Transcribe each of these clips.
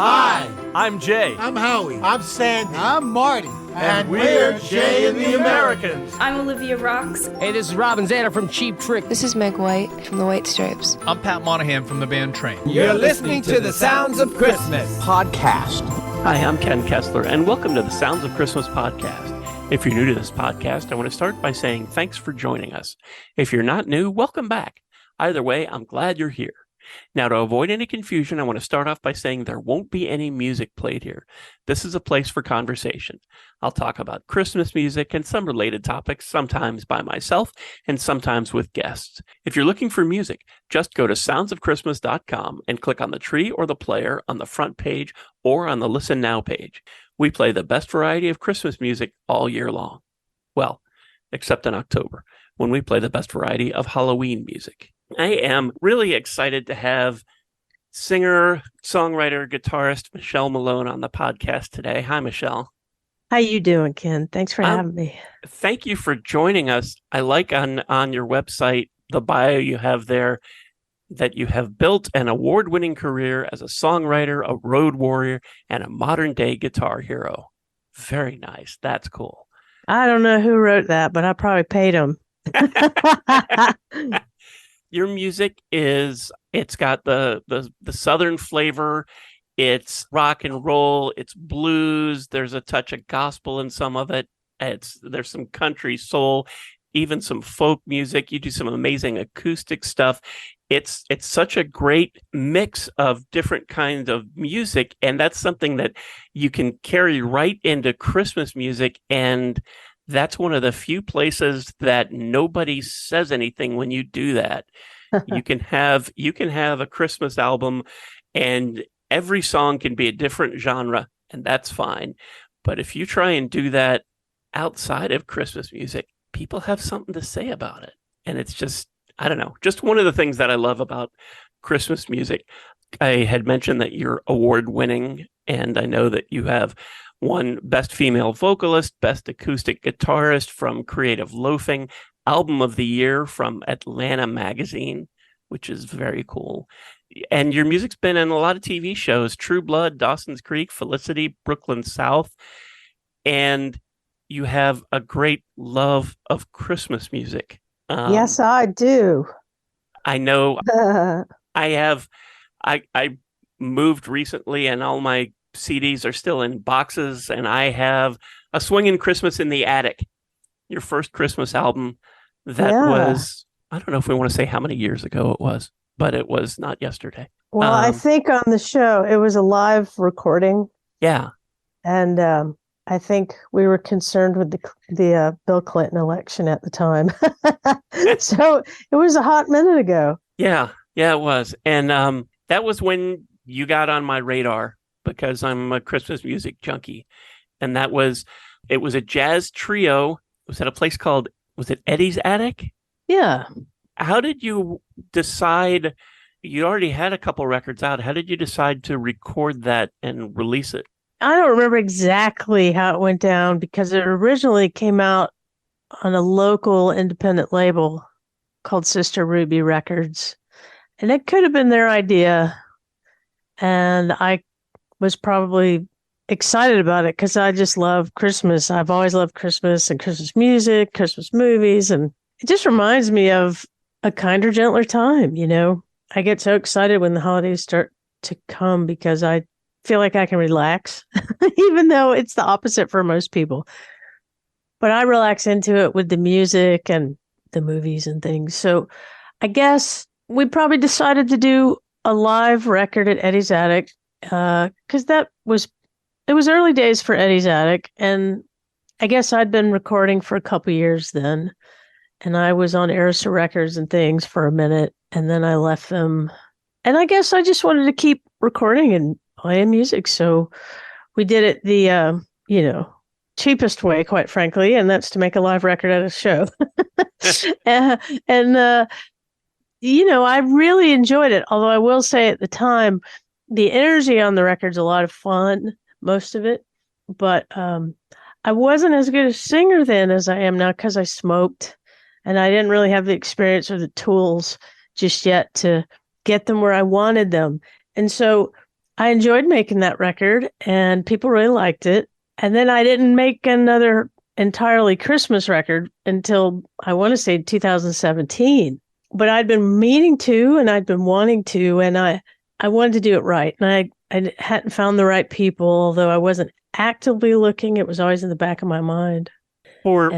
Hi, I'm Jay. I'm Howie. I'm Sandy. I'm Marty. And we're Jay and the Americans. I'm Olivia Rocks. Hey, this is Robin Zander from Cheap Trick. This is Meg White from the White Stripes. I'm Pat Monahan from the band Train. You're listening to the Sounds of Christmas podcast. Hi, I'm Ken Kessler, and welcome to the Sounds of Christmas podcast. If you're new to this podcast, I want to start by saying thanks for joining us. If you're not new, welcome back. Either way, I'm glad you're here. Now, to avoid any confusion, I want to start off by saying there won't be any music played here. This is a place for conversation. I'll talk about Christmas music and some related topics, sometimes by myself and sometimes with guests. If you're looking for music, just go to soundsofchristmas.com and click on the tree or the player on the front page or on the Listen Now page. We play the best variety of Christmas music all year long. Well, except in October, when we play the best variety of Halloween music. I am really excited to have singer, songwriter, guitarist Michelle Malone on the podcast today. Hi, Michelle. How you doing, Ken? Thanks for having me. Thank you for joining us. I like on your website, the bio you have there, that you have built an award-winning career as a songwriter, a road warrior, and a modern-day guitar hero. Very nice. That's cool. I don't know who wrote that, but I probably paid him. Your music it's got the Southern flavor. It's rock and roll. It's blues. There's a touch of gospel in some of it. There's some country soul, even some folk music. You do some amazing acoustic stuff. It's such a great mix of different kinds of music. And that's something that you can carry right into Christmas music. And that's one of the few places that nobody says anything when you do that. You can have a Christmas album and every song can be a different genre, and that's fine. But if you try and do that outside of Christmas music, people have something to say about it. And it's just, I don't know, just one of the things that I love about Christmas music. I had mentioned that you're award winning, and I know that you have won Best Female Vocalist, Best Acoustic Guitarist from Creative Loafing, Album of the Year from Atlanta Magazine, which is very cool. And your music's been in a lot of TV shows, True Blood, Dawson's Creek, Felicity, Brooklyn South, and you have a great love of Christmas music. Yes, I do. I know I moved recently and all my CDs are still in boxes, and I have A Swingin' Christmas in the Attic, your first Christmas album. That was, I don't know if we want to say how many years ago it was, but it was not yesterday. Well, I think on the show, it was a live recording. Yeah. And I think we were concerned with the Bill Clinton election at the time. So it was a hot minute ago. Yeah, it was. And that was when you got on my radar, because I'm a Christmas music junkie. And it was a jazz trio. It was at a place called, was it Eddie's Attic? Yeah. How did you decide, you already had a couple records out, how did you decide to record that and release it? I don't remember exactly how it went down, because it originally came out on a local independent label called Sister Ruby Records. And it could have been their idea. And I was probably excited about it because I just love Christmas. I've always loved Christmas and Christmas music, Christmas movies, and it just reminds me of a kinder, gentler time, you know. I get so excited when the holidays start to come because I feel like I can relax, even though it's the opposite for most people. But I relax into it with the music and the movies and things. So I guess we probably decided to do a live record at Eddie's Attic, because it was early days for Eddie's Attic, and I guess I'd been recording for a couple years then, and I was on Arista Records and things for a minute, and then I left them, and I guess I just wanted to keep recording and playing music, so we did it the cheapest way, quite frankly, and that's to make a live record at a show. I really enjoyed it, although I will say at the time, the energy on the record's a lot of fun, most of it, but I wasn't as good a singer then as I am now because I smoked, and I didn't really have the experience or the tools just yet to get them where I wanted them. And so I enjoyed making that record and people really liked it. And then I didn't make another entirely Christmas record until I want to say 2017. But I'd been meaning to and I'd been wanting to, and I wanted to do it right. And I hadn't found the right people, although I wasn't actively looking. It was always in the back of my mind. For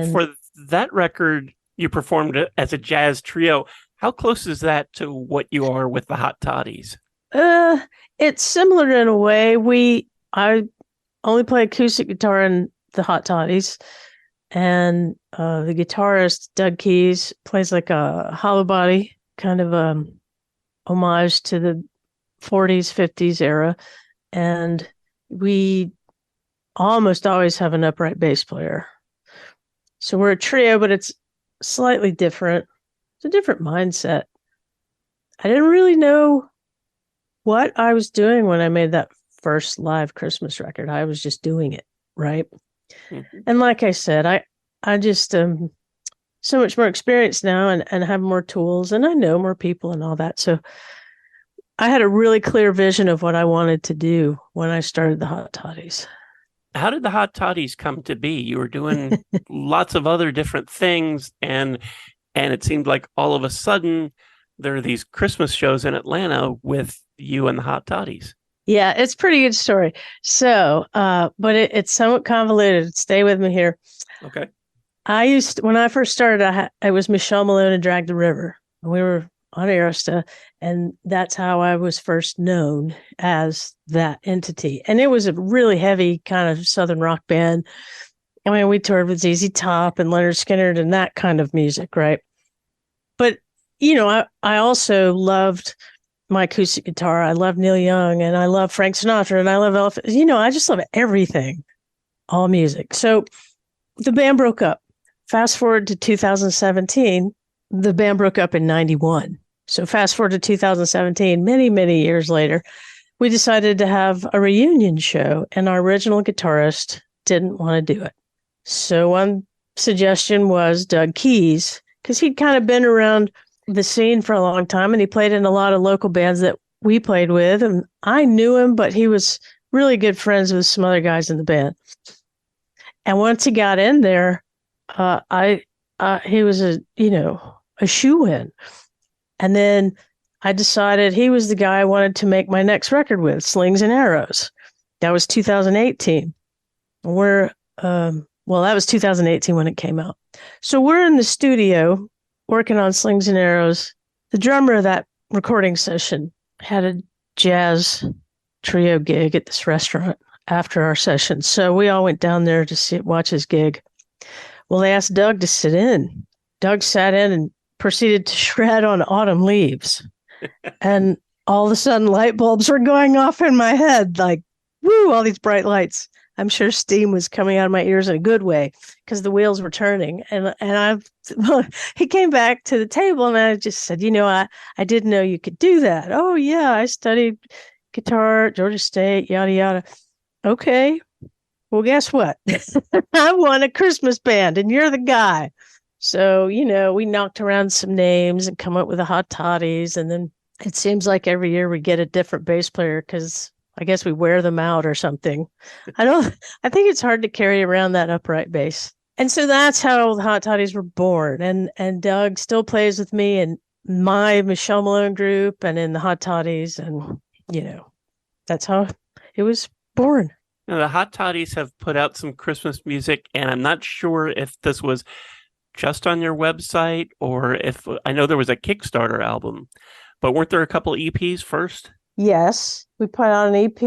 that record, you performed it as a jazz trio. How close is that to what you are with the Hot Toddies? It's similar in a way. I only play acoustic guitar in the Hot Toddies, and the guitarist Doug Keys plays like a hollow body, kind of homage to the 40s, 50s era, and we almost always have an upright bass player. So we're a trio, but it's slightly different. It's a different mindset. I didn't really know what I was doing when I made that first live Christmas record. I was just doing it, right? Mm-hmm. And like I said, I just so much more experience now and have more tools, and I know more people and all that. So I had a really clear vision of what I wanted to do when I started the Hot Toddies. How did the Hot Toddies come to be? You were doing lots of other different things, and it seemed like all of a sudden there are these Christmas shows in Atlanta with you and the Hot Toddies. Yeah, it's a pretty good story. So, but it's somewhat convoluted. Stay with me here. Okay. When I first started, I was Michelle Malone and Drag the River. We were on Arista, and that's how I was first known as that entity. And it was a really heavy kind of Southern rock band. I mean, we toured with ZZ Top and Leonard Skinner and that kind of music, right? But, I also loved my acoustic guitar. I love Neil Young, and I love Frank Sinatra, and I love Elvis. I just love everything, all music. So the band broke up. Fast forward to 2017, the band broke up in 91. So fast forward to 2017, many, many years later, we decided to have a reunion show, and our original guitarist didn't want to do it. So one suggestion was Doug Keys, because he'd kind of been around the scene for a long time, and he played in a lot of local bands that we played with, and I knew him, but he was really good friends with some other guys in the band. And once he got in there, he was a shoo-in. And then I decided he was the guy I wanted to make my next record with, Slings and Arrows. That was 2018. That was 2018 when it came out. So we're in the studio working on Slings and Arrows. The drummer of that recording session had a jazz trio gig at this restaurant after our session. So we all went down there to watch his gig. Well, they asked Doug to sit in. Doug sat in and proceeded to shred on Autumn Leaves. And all of a sudden, light bulbs were going off in my head, like, woo, all these bright lights. I'm sure steam was coming out of my ears in a good way because the wheels were turning. He came back to the table, and I just said, I didn't know you could do that. Oh, yeah, I studied guitar at Georgia State, yada, yada. Okay, well, guess what? I won a Christmas band, and you're the guy. So, we knocked around some names and come up with the Hot Toddies. And then it seems like every year we get a different bass player because I guess we wear them out or something. I think it's hard to carry around that upright bass. And so that's how the Hot Toddies were born. And Doug still plays with me in my Michelle Malone group and in the Hot Toddies. And, that's how it was born. Now, the Hot Toddies have put out some Christmas music, and I'm not sure if this was just on your website or if I know there was a Kickstarter album, but weren't there a couple EPs first? Yes, we put out an EP,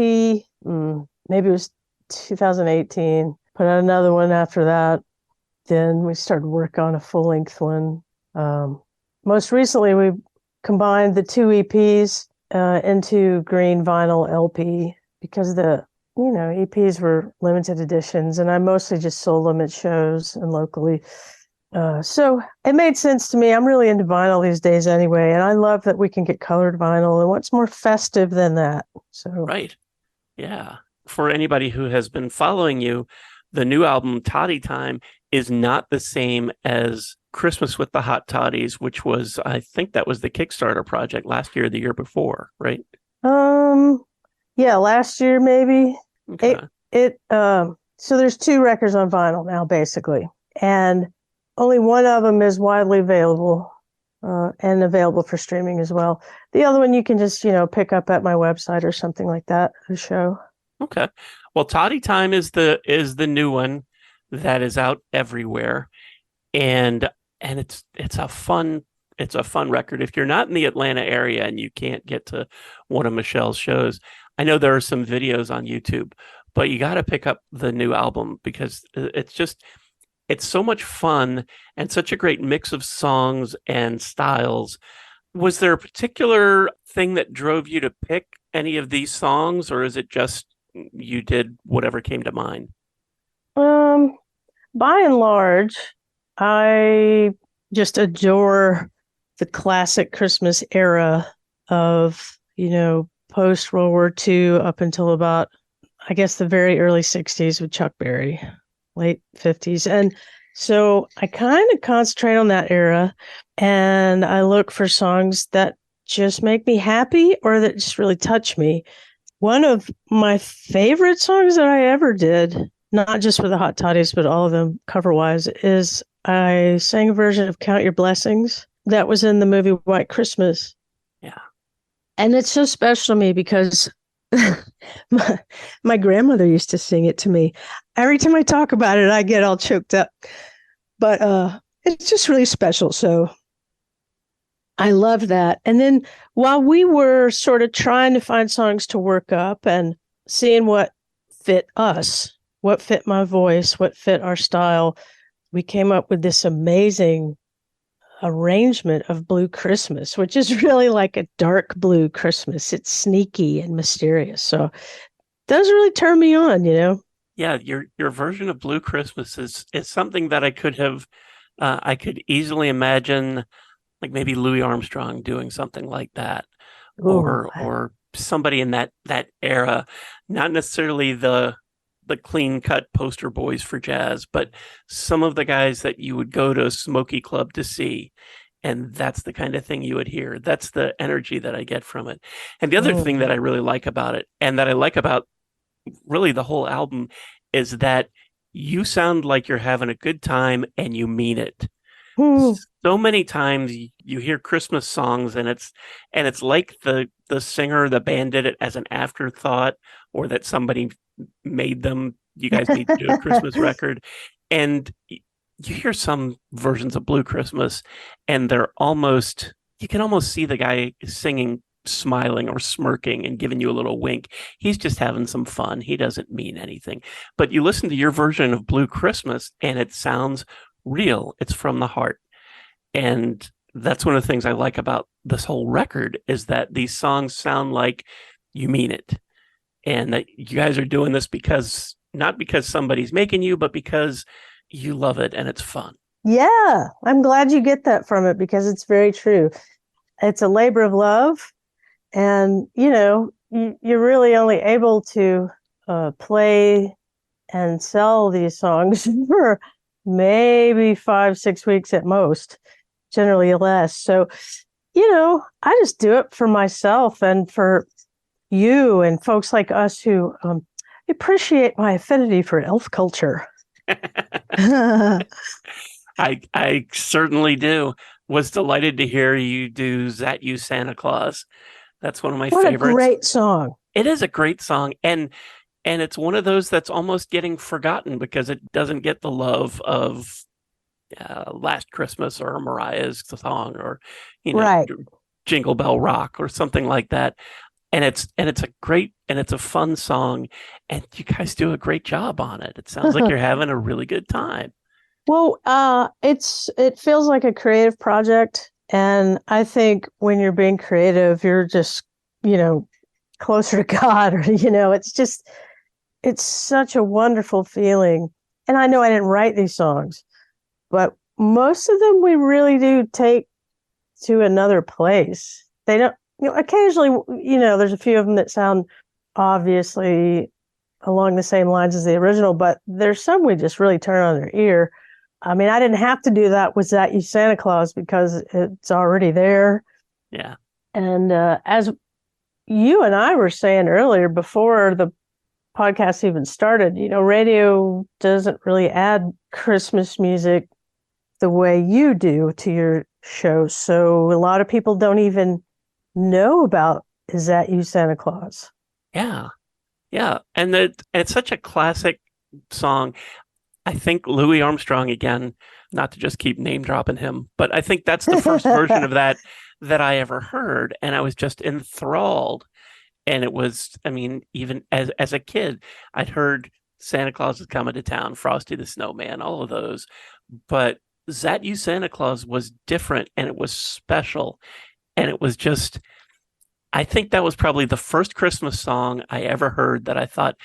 maybe it was 2018, put out another one after that. Then we started work on a full-length one. Most recently, we combined the two EPs into green vinyl LP because the EPs were limited editions, and I mostly just sold them at shows and locally. So it made sense to me. I'm really into vinyl these days anyway, and I love that we can get colored vinyl. And what's more festive than that? So right, yeah. For anybody who has been following you, the new album Toddy Time is not the same as Christmas with the Hot Toddies, which was, I think, that was the Kickstarter project last year, or the year before, right? Yeah, last year maybe. Okay. So there's 2 records on vinyl now, basically, and only one of them is widely available and available for streaming as well. The other one you can just pick up at my website or something like that. The show. Okay. Well, Toddy Time is the new one that is out everywhere, and it's a fun record. If you're not in the Atlanta area and you can't get to one of Michelle's shows, I know there are some videos on YouTube, but you got to pick up the new album because it's so much fun and such a great mix of songs and styles. Was there a particular thing that drove you to pick any of these songs, or is it just you did whatever came to mind? By and large, I just adore the classic Christmas era of, post World War II up until about, I guess, the very early 60s with Chuck Berry, late 50s. And so I kind of concentrate on that era and I look for songs that just make me happy or that just really touch me. One of my favorite songs that I ever did, not just for the Hot Toddies, but all of them cover-wise, is I sang a version of Count Your Blessings that was in the movie White Christmas. Yeah. And it's so special to me because my grandmother used to sing it to me. Every time I talk about it, I get all choked up. But it's just really special. So I love that. And then while we were sort of trying to find songs to work up and seeing what fit us, what fit my voice, what fit our style, we came up with this amazing arrangement of Blue Christmas, which is really like a dark blue Christmas. It's sneaky and mysterious. So it does really turn me on, Yeah, your version of Blue Christmas is something that I could easily imagine, like maybe Louis Armstrong doing something like that, or somebody in that era, not necessarily the clean cut poster boys for jazz, but some of the guys that you would go to a Smoky Club to see. And that's the kind of thing you would hear. That's the energy that I get from it. And the other thing that I really like about it, and that I like about really the whole album, is that you sound like you're having a good time and you mean it. So many times you hear Christmas songs and it's like the singer, the band did it as an afterthought, or that somebody made them. You guys need to do a Christmas record, and you hear some versions of Blue Christmas, and you can almost see the guy singing smiling or smirking and giving you a little wink. He's just having some fun. He doesn't mean anything. But you listen to your version of Blue Christmas, and it sounds real. It's from the heart. And that's one of the things I like about this whole record, is that these songs sound like you mean it. And that you guys are doing this not because somebody's making you, but because you love it and it's fun. Yeah, I'm glad you get that from it because it's very true. It's a labor of love. And, you're really only able to play and sell these songs for maybe 5-6 weeks at most, generally less. So, I just do it for myself and for you and folks like us who appreciate my affinity for elf culture. I certainly do. Was delighted to hear you do That You Santa Claus. That's one of my favorites. What a great song. It is a great song. And it's one of those that's almost getting forgotten because it doesn't get the love of Last Christmas or Mariah's song, or, right. Jingle Bell Rock or something like that. And it's a fun song, and you guys do a great job on it. It sounds like you're having a really good time. Well, it feels like a creative project. And I think when you're being creative, you're just, closer to God, or, it's such a wonderful feeling. And I know I didn't write these songs, but most of them we really do take to another place. They don't, occasionally, there's a few of them that sound obviously along the same lines as the original, but there's some we just really turn on their ear. I mean, I didn't have to do that with That You Santa Claus because it's already there. Yeah. And as you and I were saying earlier before the podcast even started, radio doesn't really add Christmas music the way you do to your show. So a lot of people don't even know about Is That You, Santa Claus? Yeah. Yeah. And it's such a classic song. I think Louis Armstrong, again, not to just keep name dropping him, but I think that's the first version of that I ever heard. And I was just enthralled. And it was, I mean, even as a kid, I'd heard Santa Claus is Coming to Town, Frosty the Snowman, all of those. But Is That You, Santa Claus was different, and it was special. And it was just, I think that was probably the first Christmas song I ever heard that I thought,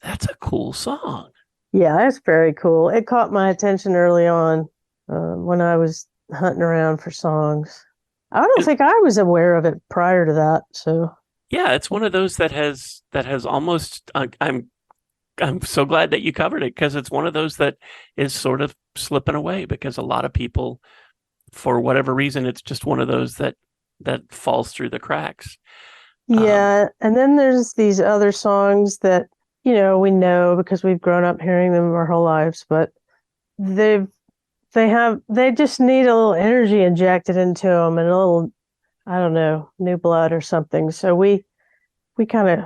that's a cool song. Yeah, that's very cool. It caught my attention early on when I was hunting around for songs. I don't think I was aware of it prior to that. So yeah, it's one of those that has almost. I'm so glad that you covered it, because it's one of those that is sort of slipping away, because a lot of people, for whatever reason, it's just one of those that falls through the cracks. Yeah, and then there's these other songs that we know because we've grown up hearing them our whole lives, but they just need a little energy injected into them and a little, I don't know, new blood or something. So we kind of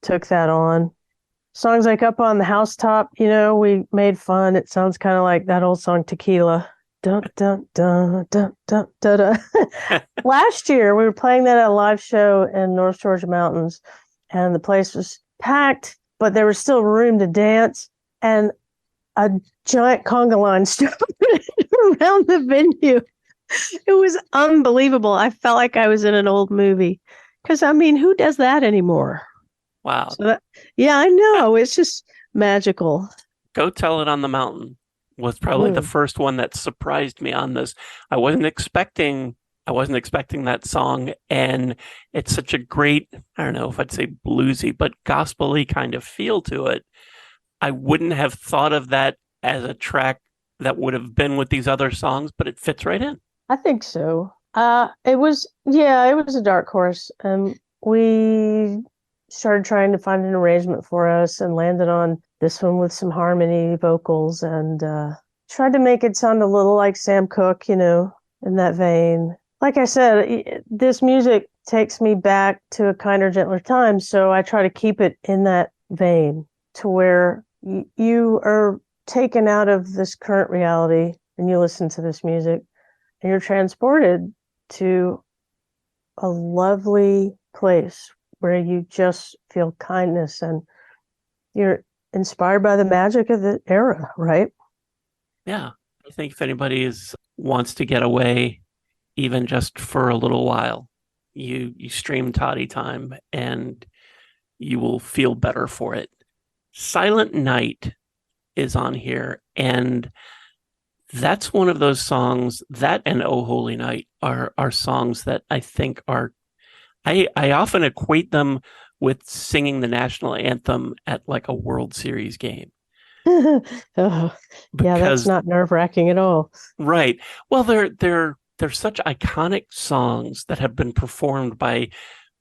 took that on. Songs like Up on the Housetop, we made fun. It sounds kind of like that old song Tequila. Dun, dun, dun, dun, dun, dun, dun. Last year, we were playing that at a live show in North Georgia Mountains, and the place was packed, but there was still room to dance. And a giant conga line started around the venue. It was unbelievable. I felt like I was in an old movie. Because, I mean, who does that anymore? Wow. So yeah, I know. It's just magical. Go Tell It on the Mountain was probably the first one that surprised me on this. I wasn't expecting that song, and it's such a great, I don't know if I'd say bluesy, but gospel-y kind of feel to it. I wouldn't have thought of that as a track that would have been with these other songs, but it fits right in. I think so. It was a dark horse. We started trying to find an arrangement for us and landed on this one with some harmony vocals, and tried to make it sound a little like Sam Cooke, in that vein. Like I said, this music takes me back to a kinder, gentler time, so I try to keep it in that vein to where you are taken out of this current reality and you listen to this music and you're transported to a lovely place where you just feel kindness and you're inspired by the magic of the era, right? Yeah. I think if anybody wants to get away, even just for a little while, you stream Toddy Time and you will feel better for it. Silent Night is on here, and that's one of those songs, that and Oh Holy Night are songs that I think are, I often equate them with singing the national anthem at like a World Series game. Oh, yeah, that's not nerve-wracking at all. Right. Well, they're such iconic songs that have been performed by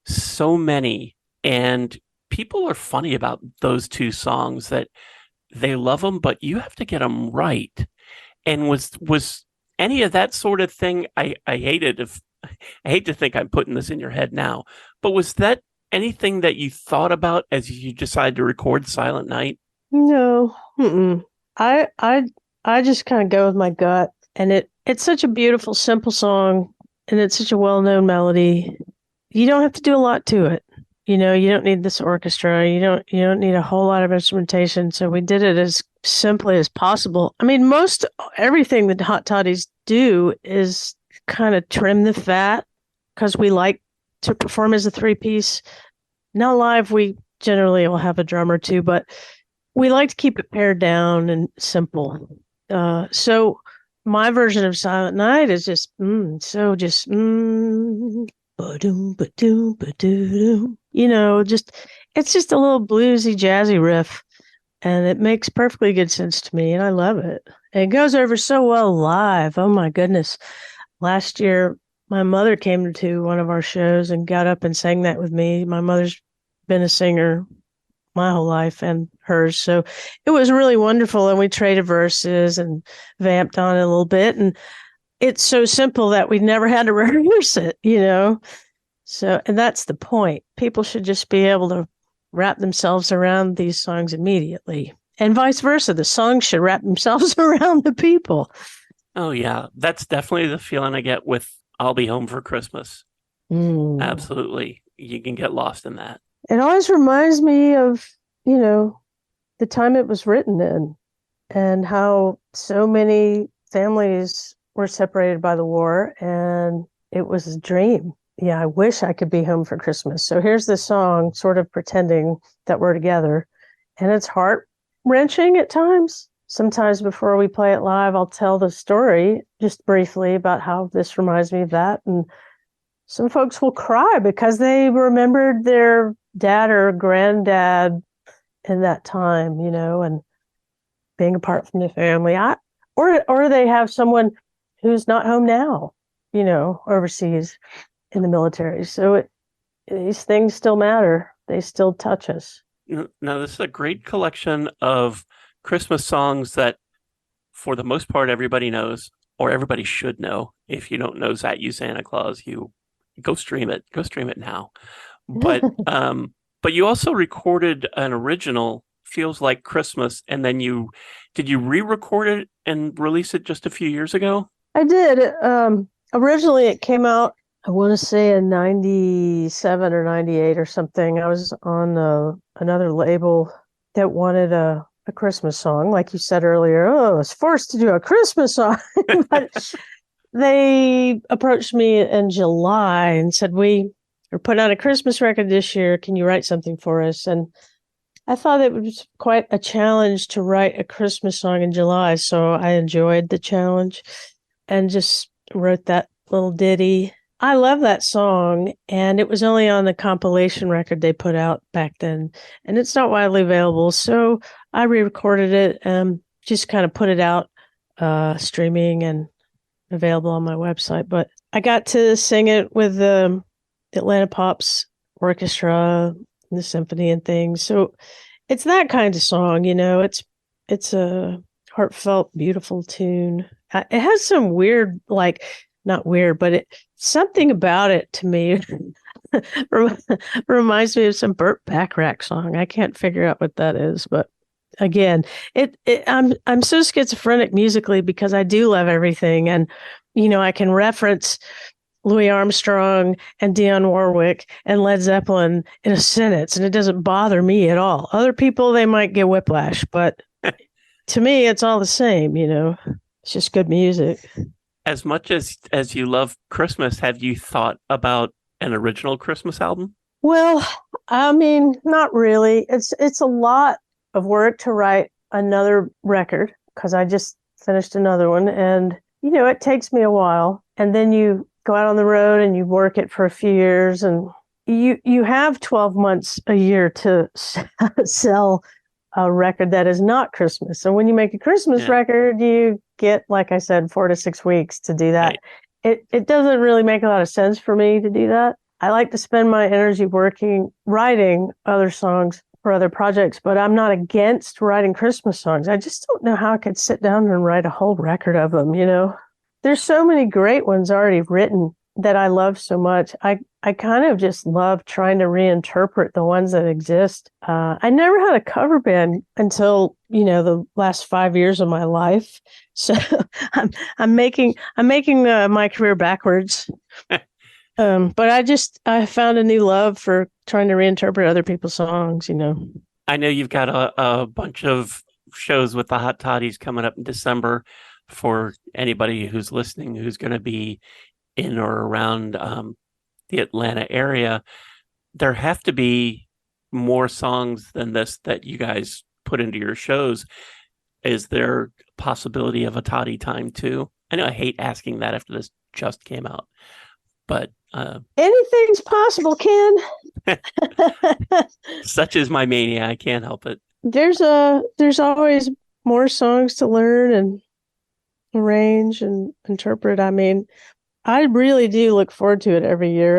so many, and people are funny about those two songs that they love them, but you have to get them right. And was any of that sort of thing? I hate to think I'm putting this in your head now, but was that anything that you thought about as you decided to record Silent Night? No. Mm-mm. I just kind of go with my gut, and it's such a beautiful, simple song, and it's such a well-known melody. You don't have to do a lot to it. You don't need this orchestra. You don't need a whole lot of instrumentation. So we did it as simply as possible. I mean, everything that Hot Toddies do is kind of trim the fat, because we like to perform as a three-piece. Now live, we generally will have a drum or two, but we like to keep it pared down and simple. So my version of Silent Night is just ba-doom, ba-doom, ba-doo-doom. It's just a little bluesy, jazzy riff, and it makes perfectly good sense to me, and I love it. And it goes over so well live. Oh my goodness. Last year, My mother came to one of our shows and got up and sang that with me. My mother's been a singer my whole life and hers. So it was really wonderful. And we traded verses and vamped on it a little bit. And it's so simple that we never had to rehearse it, you know? So, and that's the point. People should just be able to wrap themselves around these songs immediately. And vice versa. The songs should wrap themselves around the people. Oh, yeah. That's definitely the feeling I get with I'll Be Home for Christmas. Absolutely. You can get lost in that. It always reminds me of, you know, the time it was written in and how so many families were separated by the war, and it was a dream. Yeah, I wish I could be home for Christmas. So here's this song sort of pretending that we're together, and it's heart-wrenching at times. Sometimes before we play it live, I'll tell the story just briefly about how this reminds me of that. And some folks will cry because they remembered their dad or granddad in that time, you know, and being apart from the family. Or they have someone who's not home now, you know, overseas in the military. So these things still matter. They still touch us. Now, this is a great collection of Christmas songs that, for the most part, everybody knows, or everybody should know. If you don't know That You Santa Claus, you go stream it. Go stream it now. But but you also recorded an original, Feels Like Christmas, and then did you re-record it and release it just a few years ago? I did. Originally, it came out, I want to say in 97 or 98 or something. I was on another label that wanted a Christmas song. Like you said earlier, I was forced to do a Christmas song. But they approached me in July and said, we are putting out a Christmas record this year. Can you write something for us? And I thought it was quite a challenge to write a Christmas song in July. So I enjoyed the challenge and just wrote that little ditty. I love that song, and it was only on the compilation record they put out back then, and it's not widely available. So I re-recorded it and just kind of put it out streaming and available on my website. But I got to sing it with the Atlanta Pops Orchestra and the symphony and things. So it's that kind of song, you know. It's a heartfelt, beautiful tune. It has some weird, like, not weird, but something about it to me reminds me of some Burt Bacharach song. I can't figure out what that is, but again, I'm so schizophrenic musically because I do love everything, and you know, I can reference Louis Armstrong and Dionne Warwick and Led Zeppelin in a sentence, and it doesn't bother me at all. Other people, they might get whiplash, but to me, it's all the same. You know, it's just good music. As much as you love Christmas, have you thought about an original Christmas album? Well, I mean, not really. It's a lot of work to write another record because I just finished another one, and you know, it takes me a while. And then you go out on the road and you work it for a few years, and you have 12 months a year to sell a record that is not Christmas. So when you make a Christmas record, you get, like I said, 4 to 6 weeks to do that. Right. It doesn't really make a lot of sense for me to do that. I like to spend my energy writing other songs for other projects, but I'm not against writing Christmas songs. I just don't know how I could sit down and write a whole record of them, you know? There's so many great ones already written that I love so much. I kind of just love trying to reinterpret the ones that exist. I never had a cover band until, you know, the last 5 years of my life. So I'm making my career backwards. But I found a new love for trying to reinterpret other people's songs, you know. I know you've got a bunch of shows with the Hot Toddies coming up in December. For anybody who's listening, who's going to be in or around the Atlanta area, there have to be more songs than this that you guys put into your shows. Is there a possibility of a Toddy time too? I know I hate asking that after this just came out, but anything's possible, Ken. Such is my mania. I can't help it. There's always more songs to learn and arrange and interpret. I mean, I really do look forward to it every year.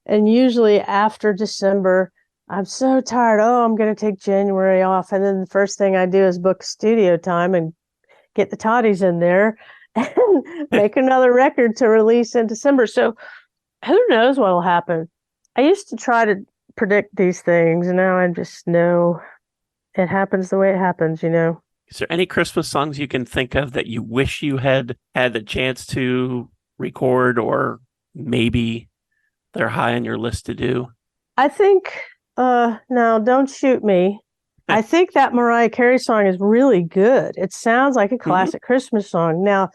And usually after December, I'm so tired. Oh, I'm going to take January off. And then the first thing I do is book studio time and get the Toddies in there and make another record to release in December. So who knows what will happen? I used to try to predict these things, and now I just know it happens the way it happens, Is there any Christmas songs you can think of that you wish you had the chance to record, or maybe they're high on your list to do? I think, now don't shoot me. I think that Mariah Carey song is really good. It sounds like a classic Christmas song. Now,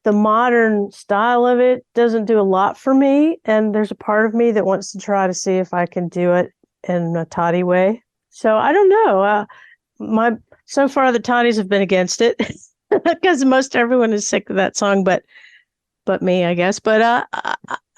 the modern style of it doesn't do a lot for me, and there's a part of me that wants to try to see if I can do it in a Toddy way. So I don't know. So far the Toddies have been against it because most everyone is sick of that song, but me, I guess. But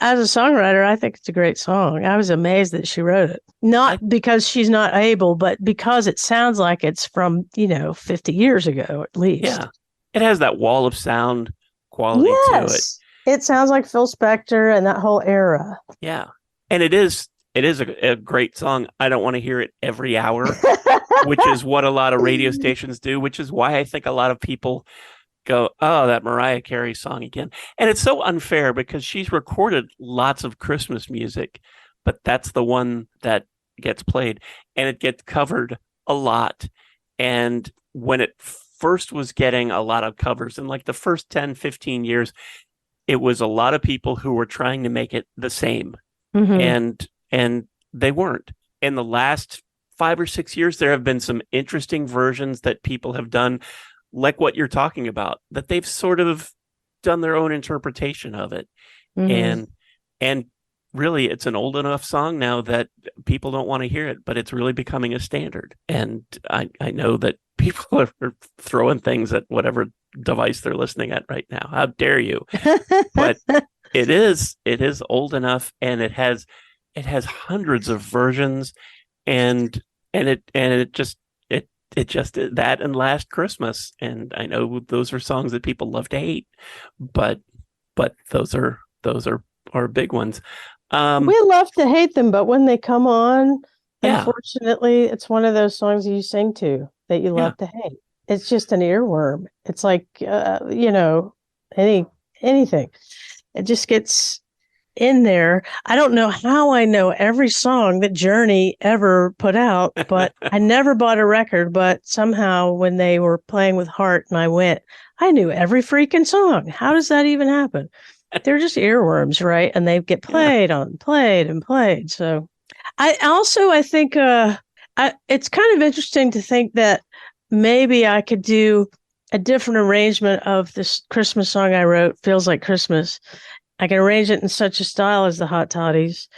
as a songwriter, I think it's a great song. I was amazed that she wrote it. Not because she's not able, but because it sounds like it's from, 50 years ago at least. Yeah. It has that wall of sound quality to it. It sounds like Phil Spector and that whole era. Yeah. And it is a great song. I don't want to hear it every hour, which is what a lot of radio stations do, which is why I think a lot of people go, oh, that Mariah Carey song again. And it's so unfair because she's recorded lots of Christmas music, but that's the one that gets played, and it gets covered a lot. And when it first was getting a lot of covers in like the first 10, 15 years, it was a lot of people who were trying to make it the same. And they weren't. In the last 5 or 6 years, there have been some interesting versions that people have done, like what you're talking about, that they've sort of done their own interpretation of it. And really, it's an old enough song now that people don't want to hear it, but it's really becoming a standard. And I know that people are throwing things at whatever device they're listening at right now. How dare you? But it is old enough, and it has hundreds of versions, and it just that and Last Christmas. And I know those are songs that people love to hate, but those are big ones. We love to hate them, but when they come on, Yeah. unfortunately, it's one of those songs you sing to that you love to hate. It's just an earworm. It's like, anything. It just gets in there. I don't know how I know every song that Journey ever put out, but I never bought a record. But somehow when they were playing with Heart and I knew every freaking song. How does that even happen? They're just earworms, right? And they get played and played. So I think it's kind of interesting to think that maybe I could do a different arrangement of this Christmas song I wrote, Feels Like Christmas. I can arrange it in such a style as the Hot Toddies,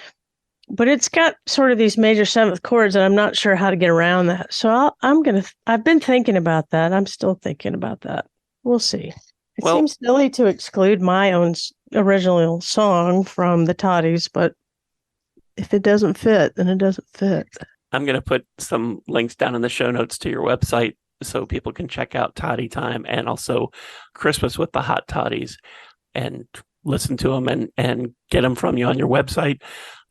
but it's got sort of these major seventh chords, and I'm not sure how to get around that. So I've been thinking about that. I'm still thinking about that. We'll see. It seems silly to exclude my own original song from the Toddies, but if it doesn't fit, then it doesn't fit. I'm going to put some links down in the show notes to your website so people can check out Toddy Time and also Christmas with the Hot Toddies and listen to them and get them from you on your website.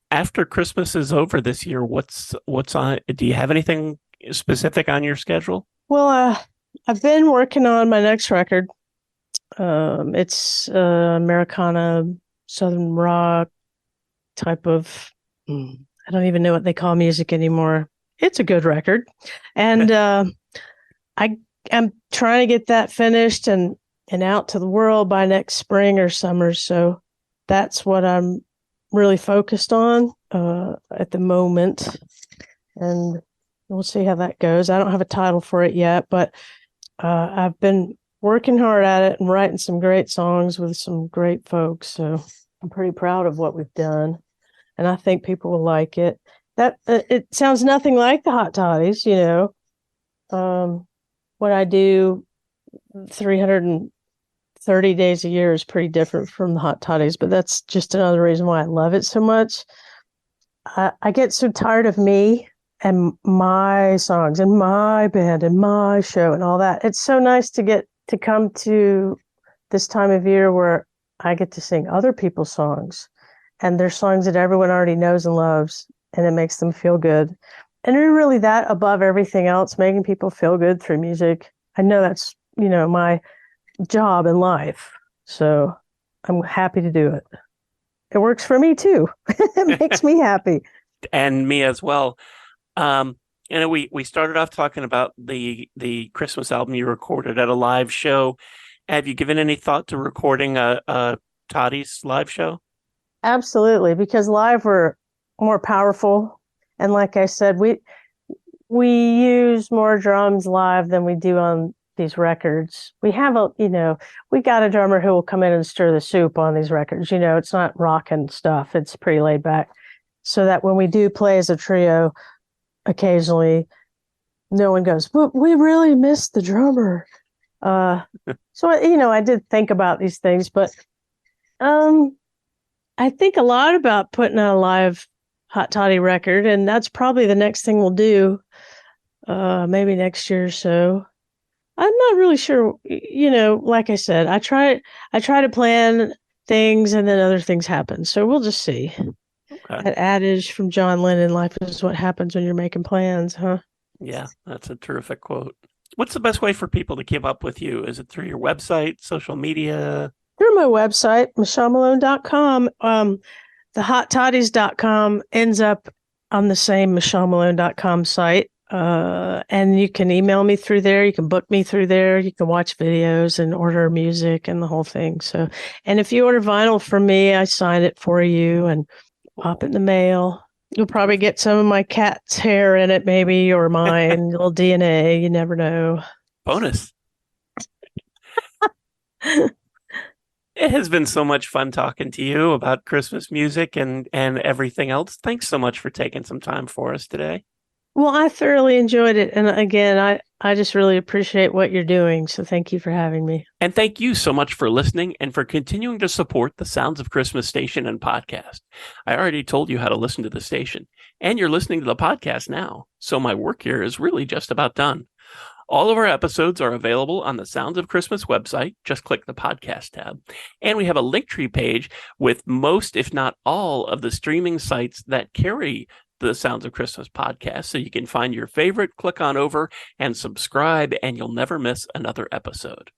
After Christmas is over this year, what's on? Do you have anything specific on your schedule? Well, I've been working on my next record. It's Americana, Southern rock type of, I don't even know what they call music anymore. It's a good record. And I am trying to get that finished and out to the world by next spring or summer. So that's what I'm really focused on at the moment. And we'll see how that goes. I don't have a title for it yet, but I've been working hard at it and writing some great songs with some great folks. So I'm pretty proud of what we've done. And I think people will like it. That it sounds nothing like the Hot Toddies, what I do 330 days a year is pretty different from the Hot Toddies, but that's just another reason why I love it so much. I get so tired of me and my songs and my band and my show and all that. It's so nice to get to come to this time of year where I get to sing other people's songs, and they're songs that everyone already knows and loves, and it makes them feel good. And they're really that above everything else, making people feel good through music. I know that's, my job in life. So I'm happy to do it. It works for me too. It makes me happy. And me as well. We started off talking about the Christmas album you recorded at a live show. Have you given any thought to recording a Toddies live show? Absolutely, because live we're more powerful. And like I said, we use more drums live than we do on these records. We have we got a drummer who will come in and stir the soup on these records. It's not rock and stuff. It's pretty laid back. So that when we do play as a trio, occasionally no one goes, but we really missed the drummer. So, I did think about these things, but I think a lot about putting out a live Hot Toddy record, and that's probably the next thing we'll do, maybe next year or so. I'm not really sure. Like I said, I try to plan things, and then other things happen. So we'll just see. Okay. That adage from John Lennon, "Life is what happens when you're making plans," huh? Yeah, that's a terrific quote. What's the best way for people to keep up with you? Is it through your website, social media? Through my website, michellemalone.com. The hottoddies.com ends up on the same michellemalone.com site. And you can email me through there. You can book me through there. You can watch videos and order music and the whole thing. So, and if you order vinyl from me, I sign it for you and pop it in the mail. You'll probably get some of my cat's hair in it, maybe, or mine, little DNA. You never know. Bonus. It has been so much fun talking to you about Christmas music and everything else. Thanks so much for taking some time for us today. Well, I thoroughly enjoyed it. And again, I just really appreciate what you're doing. So thank you for having me. And thank you so much for listening and for continuing to support the Sounds of Christmas station and podcast. I already told you how to listen to the station, and you're listening to the podcast now. So my work here is really just about done. All of our episodes are available on the Sounds of Christmas website. Just click the podcast tab. And we have a Linktree page with most, if not all, of the streaming sites that carry the Sounds of Christmas podcast. So you can find your favorite, click on over and subscribe, and you'll never miss another episode.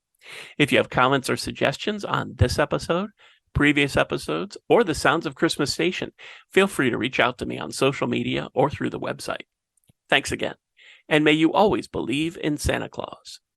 If you have comments or suggestions on this episode, previous episodes, or the Sounds of Christmas station, feel free to reach out to me on social media or through the website. Thanks again. And may you always believe in Santa Claus.